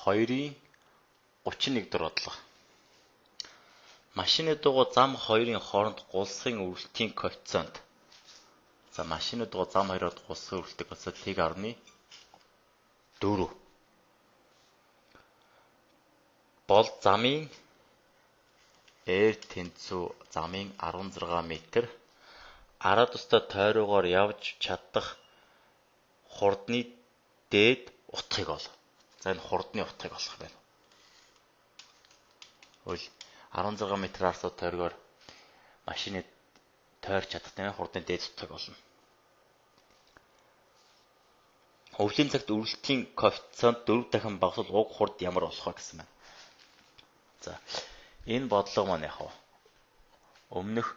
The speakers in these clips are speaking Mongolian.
2-ийн 31 дугаар бодлого. Машины дугуй зам 2-ын хооронд гулсахын үрэлтийн коэффициент. За машины дугуй зам 2-оор гулсахын үрэлтийн коэффициент T.4 бол замын тэнцүү замын 16 м араа тусдаа тойрогоор явж чадах хурдны дээд утгыг ол. За энэ хурдны утгыг олох байна. Хөл 16 м араа тойрогоор машины тойрч чадах тийм хурдны дээд утгыг олно. Өвлийн цагт үрэлтийн коэффициент 4 дахин багасвал уг хурд ямар болох вэ гэсэн байна. За энэ бодлого маань яг өмнөх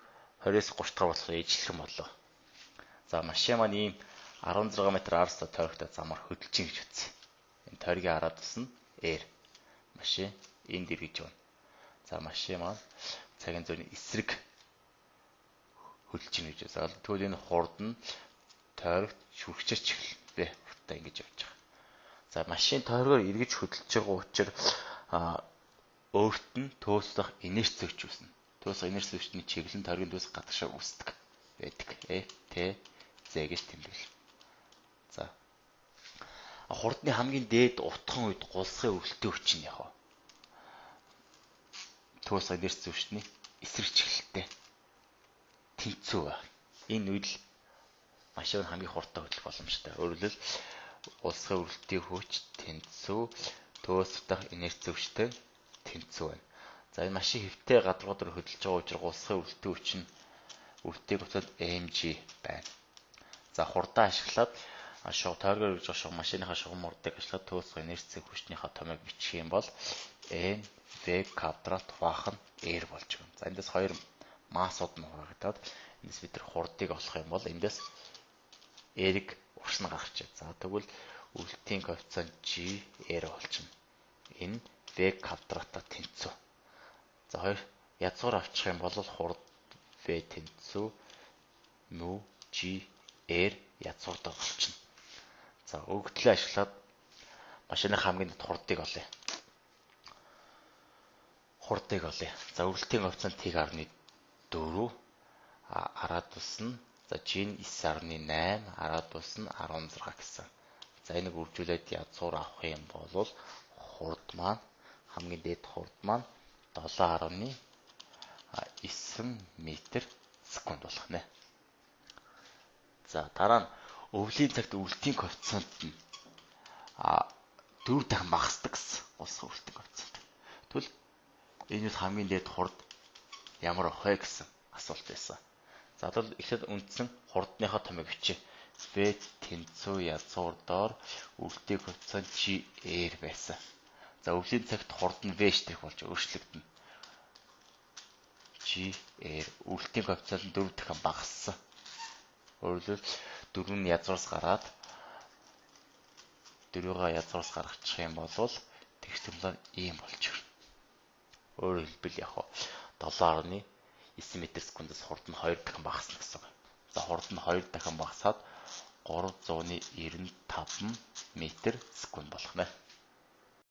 20-30 дахь бодлого ижлэхэн бодлого. За машин маань ийм 16 м араас тойрогтой замаар хөдөлж ийн гэж үзье. Энэ тойргийн араа тус нь R. Машин энд иргэж байна. За машин маань цагийн зөрийн эсрэг хөдөлж ийн гэж байна. Тэгвэл энэ хурд нь тойрогт шүрхчэрч эхэлнэ. Хурдтай ингэж явж байгаа. За машин тойрогоор эргэж хөдөлж байгаа учраас өөрт нь төөсдөх инерц зүйч үүснэ. Төөсдөх инерц зүйчний чиглэл нь тойргийн төөс гадагшаа үүсдэг байдаг. T Z гэж тэмдэглэв. За хурдны хамгийн дээд утгын үед гулсахын үрэлтийн хүч нь төөсдөх инерц зүйчний эсрэг чиглэлтэй тэнцүү байна. Энэ үед л машин хамгийн хурдтай хөдлөх боломжтой. Өөрөөр хэлбэл гулсахын үрэлтийн хүч тэнцүү төөсдөх инерц зүйчтэй тэнцүү байна. За энэ машин хэвтэй гадуур хөдөлж байгаа учраас гулсахын үрэлтийн хүч нь үрэлтийн коэффициент mg байна. За хурдаа ашиглаад тойргоор үрж байгаа машиныхаа шугам мурдыг ашиглаад төөсдөх инерцийн хүчнийхээ томьёог бичих юм бол n v квадрат хуваах нь r болж байна. За эндээс хоёр массууд нь хуваагдаад эндээс бид нар хурдыг олох юм бол эндээс r-ийг уршна гарч ий. За тэгвэл үрэлтийн коэффициент g r болчихно. Энэ v квадрата тэнцүү. За хоёр язгуур авчих юм бол хурд v тэнцүү мүү g r язгууртай болчихно. За өгдлөө ашиглаад машины хамгийн дээд хурдыг олъё. За үрэлтийн коэффициент T.4 араа тус нь за G нь 9.8 араа тус нь 16 гэсэн. За энийг үржүүлээд язгуур авах юм бол хурд маань хамгийн дээд хурд маань 7.9 м/сек болох нэ. За дараа нь өвлийн цагт үрэлтийн коэффициент нь 4 дахин багасдаг гэсэн. Гулсах үрэлтийн коэффициент. Тэгвэл энэ хамгийн дээд хурд ямар ах вэ гэсэн асуулт байсан. За тэгвэл эхлээд үндсэн хурдныхаа томьёог бичиж V тэнцүү язгуур доор үрэлтийн коэффициент GR байсан. За өвлийн цагт хурд нь V штрих болж өөрчлөгдөнө. GR үрэлтийн коэффициент нь 4 дахин багассан. Өөрөлдвөл 4 нь язгуураас гараад 4-га язгуураас гаргачих юм бол тэгсэмлэн ийм болж ирнэ. Өөрөөр хэлбэл 7.9 м/сек-ээс хурд нь 2 дахин багасна гэсэн. За хурд нь 2 дахин багасаад 395 м/сек болох нэ.